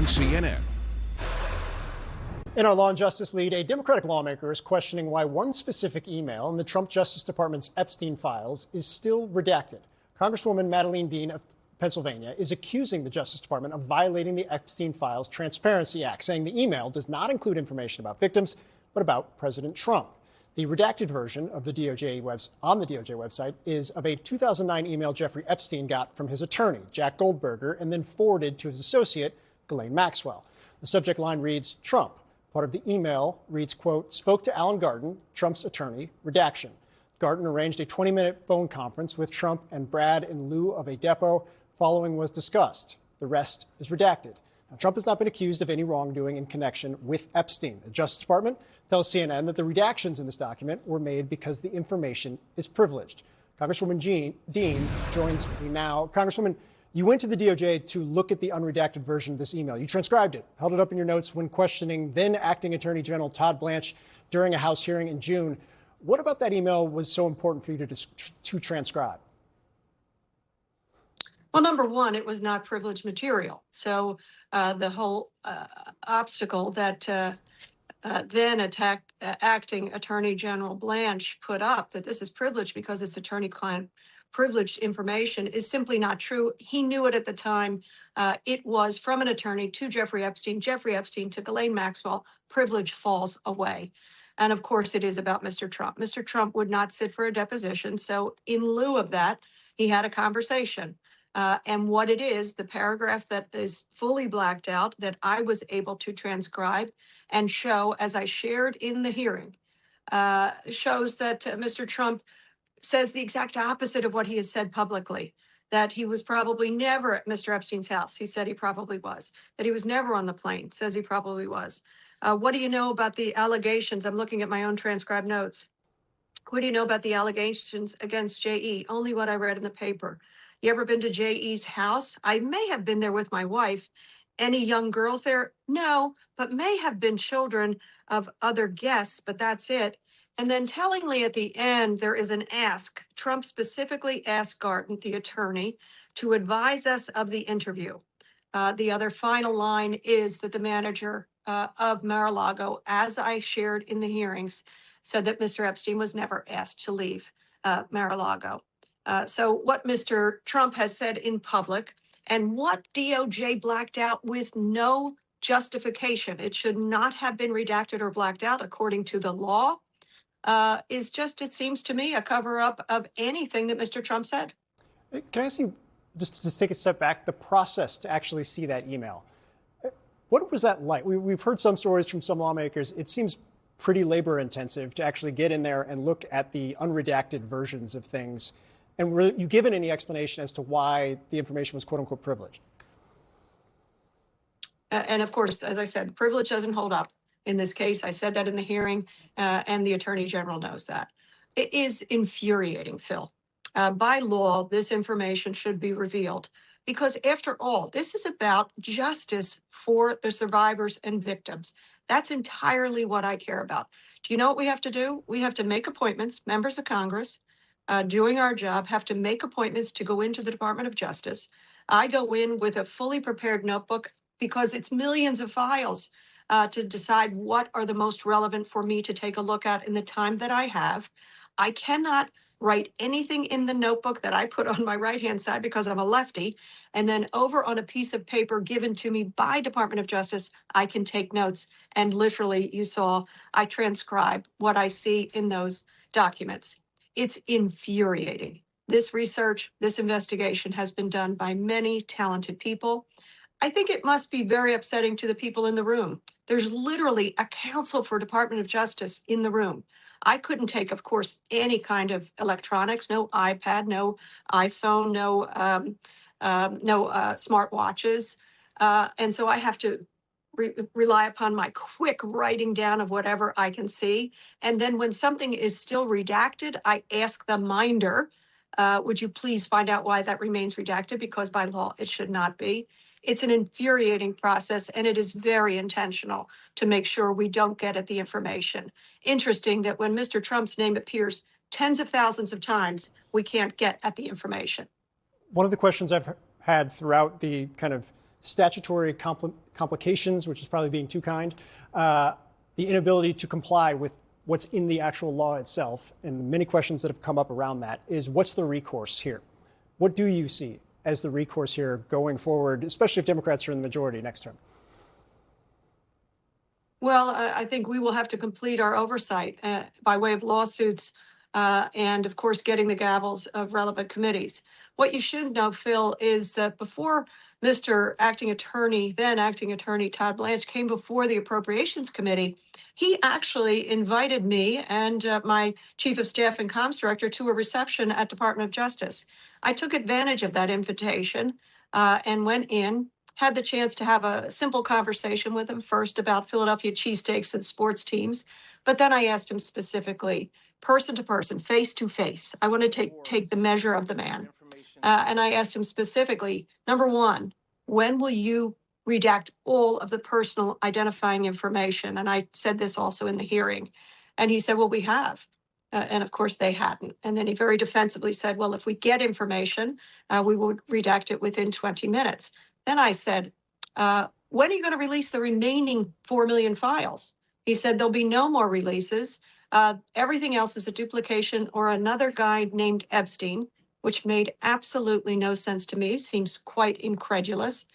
CNN. In our Law and Justice lead, a Democratic lawmaker is questioning why one specific email in the Trump Justice Department's Epstein files is still redacted. Congresswoman Madeleine Dean of Pennsylvania is accusing the Justice Department of violating the Epstein Files Transparency Act, saying the email does not include information about victims, but about President Trump. The redacted version of the DOJ on the DOJ website is of a 2009 email Jeffrey Epstein got from his attorney, Jack Goldberger, and then forwarded to his associate, Ghislaine Maxwell. The subject line reads, Trump. Part of the email reads, quote, spoke to Alan Garden, Trump's attorney, redaction. Garden arranged a 20-minute phone conference with Trump and Brad in lieu of a depo. Following was discussed. The rest is redacted. Now, Trump has not been accused of any wrongdoing in connection with Epstein. The Justice Department tells CNN that the redactions in this document were made because the information is privileged. Congresswoman Dean joins me now. Congresswoman, you went to the DOJ to look at the unredacted version of this email. You transcribed it, held it up in your notes when questioning then Acting Attorney General Todd Blanche during a House hearing in June. What about that email was so important for you to transcribe? Well, number one, it was not privileged material. So the whole obstacle that then Acting Attorney General Blanche put up, that this is privileged because it's attorney-client privileged information, is simply not true. He knew it at the time. It was from an attorney to Jeffrey Epstein to Ghislaine Maxwell. Privilege falls away. And of course, it is about Mr. Trump. Mr. Trump would not sit for a deposition. So in lieu of that, he had a conversation. And what it is, the paragraph that is fully blacked out that I was able to transcribe and show, as I shared in the hearing, shows that Mr. Trump says the exact opposite of what he has said publicly, that he was probably never at Mr. Epstein's house. He said he probably was. That he was never on the plane. Says he probably was. What do you know about the allegations? I'm looking at my own transcribed notes. What do you know about the allegations against J.E.? Only what I read in the paper. You ever been to J.E.'s house? I may have been there with my wife. Any young girls there? No, but may have been children of other guests, but that's it. And then tellingly at the end, there is an ask. Trump specifically asked Garden, the attorney, to advise us of the interview. The other final line is that the manager of Mar-a-Lago, as I shared in the hearings, said that Mr. Epstein was never asked to leave Mar-a-Lago. So what Mr. Trump has said in public and what DOJ blacked out with no justification, it should not have been redacted or blacked out according to the law, is just, it seems to me, a cover-up of anything that Mr. Trump said. Can I ask you, just to take a step back, the process to actually see that email? What was that like? We've heard some stories from some lawmakers. It seems pretty labor-intensive to actually get in there and look at the unredacted versions of things. And were you given any explanation as to why the information was quote-unquote privileged? And of course, as I said, privilege doesn't hold up in this case. I said that in the hearing, and the Attorney General knows that. It is infuriating, Phil. By law, this information should be revealed because, after all, this is about justice for the survivors and victims. That's entirely what I care about. Do you know what we have to do? We have to make appointments. Members of Congress doing our job have to make appointments to go into the Department of Justice. I go in with a fully prepared notebook because it's millions of files to decide what are the most relevant for me to take a look at in the time that I have. I cannot write anything in the notebook that I put on my right-hand side because I'm a lefty, and then over on a piece of paper given to me by Department of Justice, I can take notes. And literally, you saw, I transcribe what I see in those documents. It's infuriating. This research, this investigation has been done by many talented people. I think it must be very upsetting to the people in the room. There's literally a counsel for Department of Justice in the room. I couldn't take, of course, any kind of electronics, no iPad, no iPhone, no smartwatches. And so I have to rely upon my quick writing down of whatever I can see. And then when something is still redacted, I ask the minder, would you please find out why that remains redacted? Because by law, it should not be. It's an infuriating process, and it is very intentional to make sure we don't get at the information. Interesting that when Mr. Trump's name appears tens of thousands of times, we can't get at the information. One of the questions I've had throughout the kind of statutory complications, which is probably being too kind, the inability to comply with what's in the actual law itself, and the many questions that have come up around that is what's the recourse here? What do you see as the recourse here going forward, especially if Democrats are in the majority next term? Well, I think we will have to complete our oversight by way of lawsuits and, of course, getting the gavels of relevant committees. What you should know, Phil, is that before Mr. Then Acting Attorney Todd Blanche came before the Appropriations Committee, he actually invited me and my Chief of Staff and Comms Director to a reception at Department of Justice. I took advantage of that invitation and went in, had the chance to have a simple conversation with him first about Philadelphia cheesesteaks and sports teams. But then I asked him specifically, person to person, face to face. I want to take the measure of the man. And I asked him specifically, number one, when will you redact all of the personal identifying information? And I said this also in the hearing. And he said, well, we have. And of course, they hadn't. And then he very defensively said, well, if we get information, we would redact it within 20 minutes. Then I said, when are you going to release the remaining 4 million files? He said, there'll be no more releases. Everything else is a duplication or another guy named Epstein, which made absolutely no sense to me, seems quite incredulous.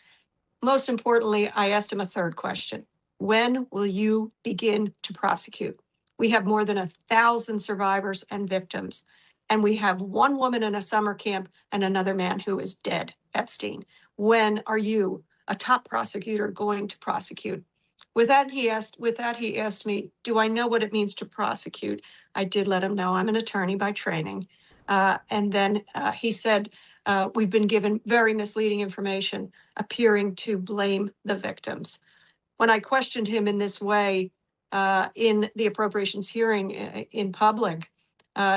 Most importantly, I asked him a third question. When will you begin to prosecute? We have more than 1,000 survivors and victims, and we have one woman in a summer camp and another man who is dead, Epstein. When are you, a top prosecutor, going to prosecute? With that, he asked me, do I know what it means to prosecute? I did let him know I'm an attorney by training. And then he said, we've been given very misleading information appearing to blame the victims. When I questioned him in this way in the appropriations hearing in public,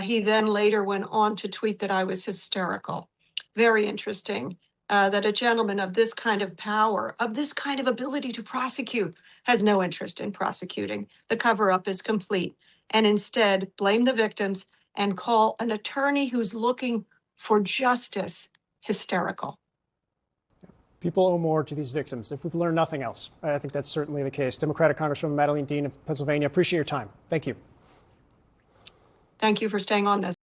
he then later went on to tweet that I was hysterical. Very interesting that a gentleman of this kind of power, of this kind of ability to prosecute, has no interest in prosecuting. The cover-up is complete, and instead blame the victims and call an attorney who's looking for justice hysterical. People owe more to these victims. If we've learned nothing else, I think that's certainly the case. Democratic Congresswoman Madeleine Dean of Pennsylvania, appreciate your time. Thank you. Thank you for staying on this.